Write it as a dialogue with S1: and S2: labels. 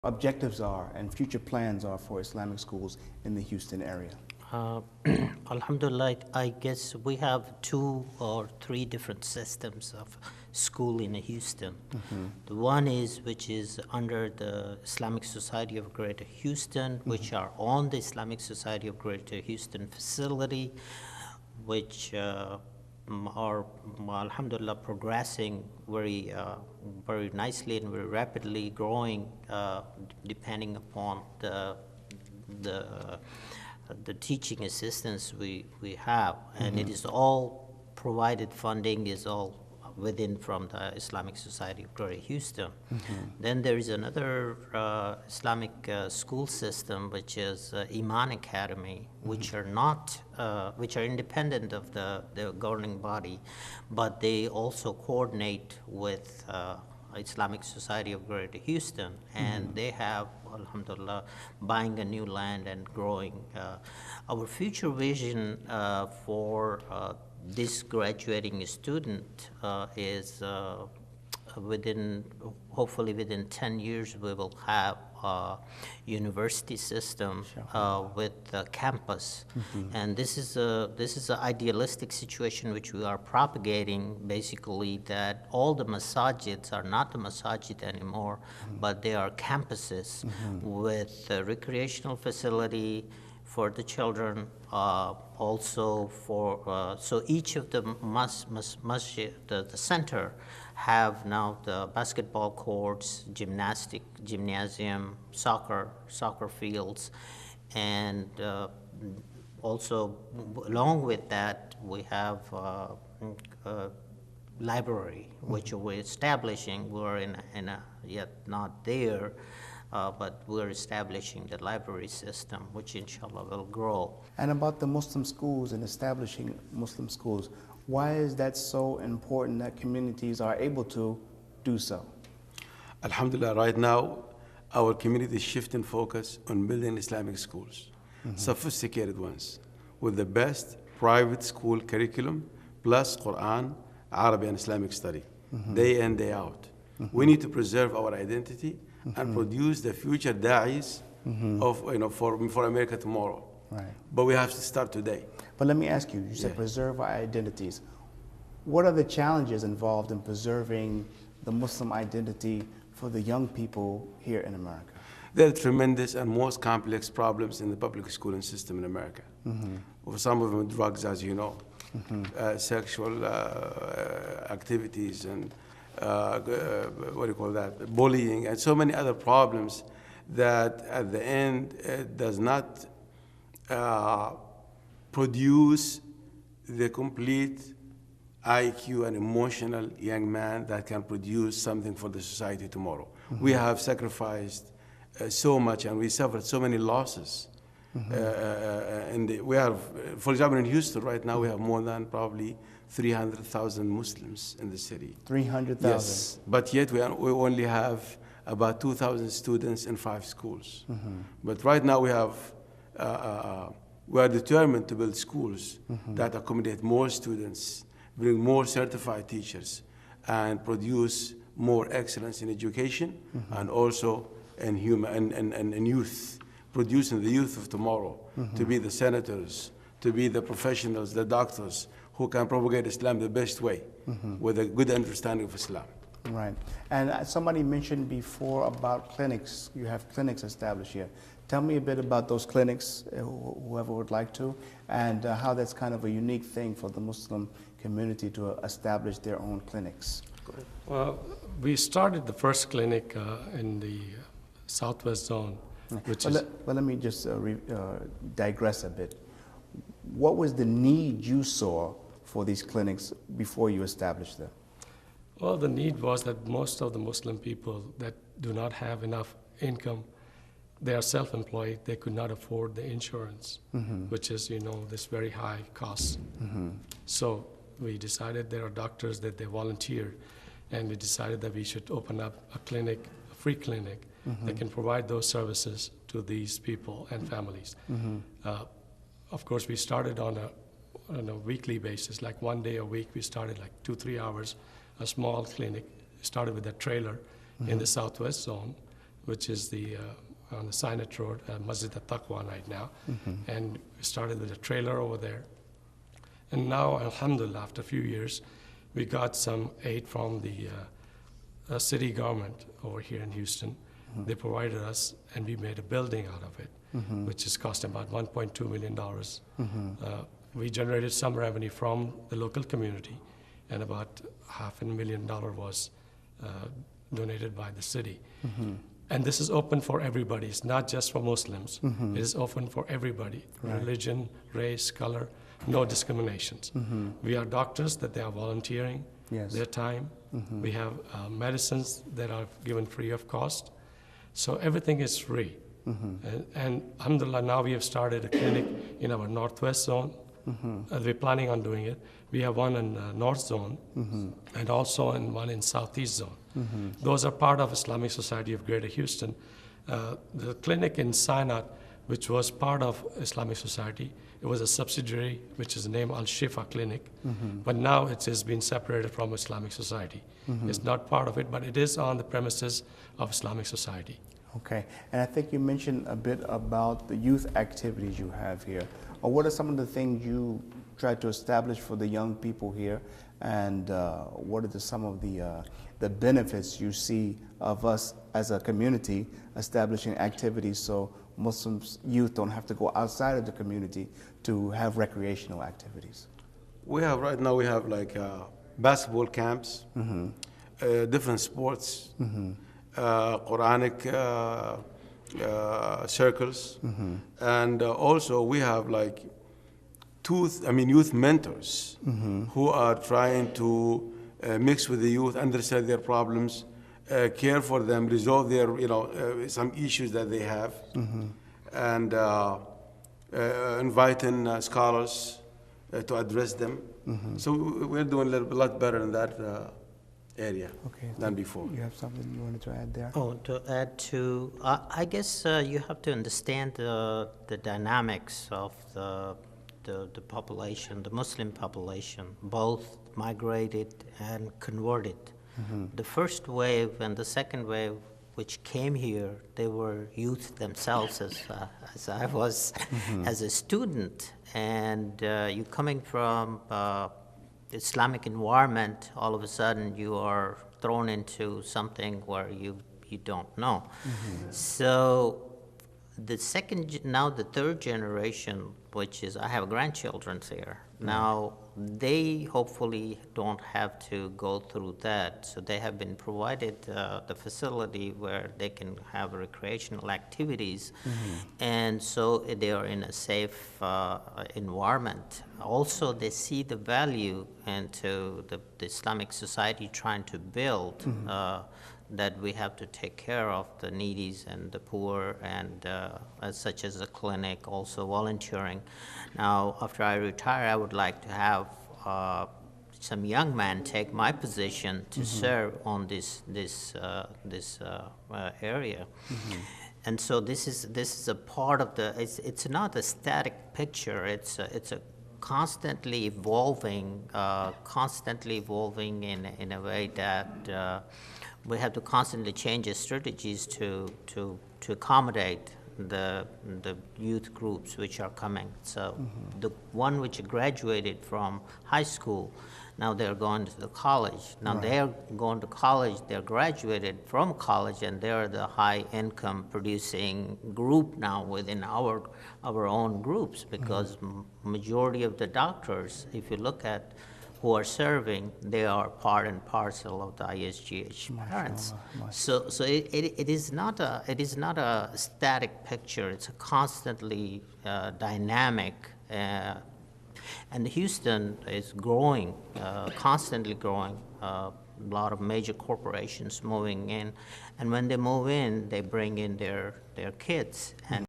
S1: objectives are and future plans are for Islamic schools in the Houston area?
S2: Uh, Alhamdulillah, I guess we have 2 or 3 different systems of school in Houston. The one is which is under the Islamic Society of Greater Houston, which are on the Islamic Society of Greater Houston facility, which are, alhamdulillah, progressing very nicely and very rapidly growing, depending upon the teaching assistance we have, and it is all provided. Funding is all within from the Islamic Society of Greater Houston. Then there is another Islamic school system, which is Iman Academy, which are not which are independent of the governing body, but they also coordinate with Islamic Society of Greater Houston, and they have, alhamdulillah, buying a new land and growing. Our future vision for this graduating student is hopefully within 10 years, we will have a university system with a campus. And this is an idealistic situation which we are propagating, basically, that all the masajids are not the masajid anymore, but they are campuses with a recreational facility for the children, also for, so each of the masjid, the center, have now the basketball courts, gymnasium, soccer fields, and also along with that we have library, which we're establishing. We're in a yet not there, but we're establishing the library system, which inshallah will grow.
S1: And about the Muslim schools and establishing Muslim schools, why is that so important that communities are able to do so?
S3: Alhamdulillah, right now, our community is shifting focus on building Islamic schools, sophisticated ones, with the best private school curriculum, plus Quran, Arabic and Islamic study, day in, day out. We need to preserve our identity and produce the future da'is of, for America tomorrow.
S1: Right.
S3: But we have to start today.
S1: But let me ask you, you said preserve our identities. What are the challenges involved in preserving the Muslim identity for the young people here in America?
S3: There are tremendous and most complex problems in the public schooling system in America. For some of them, drugs, as you know, sexual activities, and what do you call that, bullying, and so many other problems that at the end does not produce the complete IQ and emotional young man that can produce something for the society tomorrow. We have sacrificed so much, and we suffered so many losses. And we have, for example, in Houston right now, we have more than probably 300,000 Muslims in the city.
S1: 300,000?
S3: Yes, but yet we only have about 2,000 students in 5 schools. But right now we have, we are determined to build schools that accommodate more students, bring more certified teachers, and produce more excellence in education and also in youth, producing the youth of tomorrow to be the senators, to be the professionals, the doctors, who can propagate Islam the best way with a good understanding of Islam.
S1: Right. And somebody mentioned before about clinics. You have clinics established here. Tell me a bit about those clinics, whoever would like to, and how that's kind of a unique thing for the Muslim community to establish their own clinics.
S4: Well, we started the first clinic in the Southwest Zone, which is...
S1: Let me just digress a bit. What was the need you saw for these clinics before you established them?
S4: Well, the need was that most of the Muslim people that do not have enough income, they are self-employed, they could not afford the insurance, which is, this very high cost. So we decided there are doctors that they volunteer, and we decided that we should open up a clinic, a free clinic, that can provide those services to these people and families. Of course, we started on a weekly basis, like one day a week. We started like 2-3 hours, a small clinic. Started with a trailer in the Southwest Zone, which is on the Sinat Road, Masjid al-Taqwa right now. And we started with a trailer over there. And now, alhamdulillah, after a few years, we got some aid from the city government over here in Houston. They provided us, and we made a building out of it, which is cost about $1.2 million. We generated some revenue from the local community, and about $500,000 was donated by the city. And this is open for everybody. It's not just for Muslims. It is open for everybody, religion, race, color, no discriminations. We are doctors that they are volunteering their time. We have medicines that are given free of cost. So everything is free. And alhamdulillah, now we have started a clinic in our northwest zone. We're planning on doing it. We have one in north zone and also one in southeast zone. Those are part of Islamic Society of Greater Houston. The clinic in Sinat, which was part of Islamic Society, it was a subsidiary, which is named Al-Shifa Clinic, but now it has been separated from Islamic Society. It's not part of it, but it is on the premises of Islamic Society.
S1: Okay, and I think you mentioned a bit about the youth activities you have here. Or what are some of the things you try to establish for the young people here, and what are some of the benefits you see of us as a community establishing activities so Muslims youth don't have to go outside of the community to have recreational activities?
S3: Right now we have like basketball camps, different sports, Quranic circles, and also we have like youth mentors who are trying to mix with the youth, understand their problems, care for them, resolve their some issues that they have, and inviting scholars to address them. So we're doing a lot better in that area than before.
S1: You have something you wanted to add there?
S2: Oh, to add to, I guess you have to understand the dynamics of the population, the Muslim population, both migrated and converted. The first wave and the second wave, which came here, they were youth themselves, as I was as a student. And you coming from Islamic environment, all of a sudden you are thrown into something where you don't know. So now the third generation, which is, I have grandchildren here. Now they hopefully don't have to go through that. So they have been provided the facility where they can have recreational activities. And so they are in a safe environment. Also, they see the value into the Islamic society trying to build that we have to take care of the needies and the poor, and such as a clinic, also volunteering. Now, after I retire, I would like to have some young man take my position to serve on this area. And so this is a part of the. It's not a static picture. It's a constantly evolving in a way that we have to constantly change the strategies to accommodate the youth groups which are coming. So the one which graduated from high school, now they're going to the college. Now they're going to college, they're graduated from college, and they're the high income producing group now within our own groups, because majority of the doctors, if you look at who are serving, they are part and parcel of the ISGH parents. So it is not a static picture. It's a constantly dynamic, and Houston is growing, constantly growing. A lot of major corporations moving in, and when they move in, they bring in their kids. And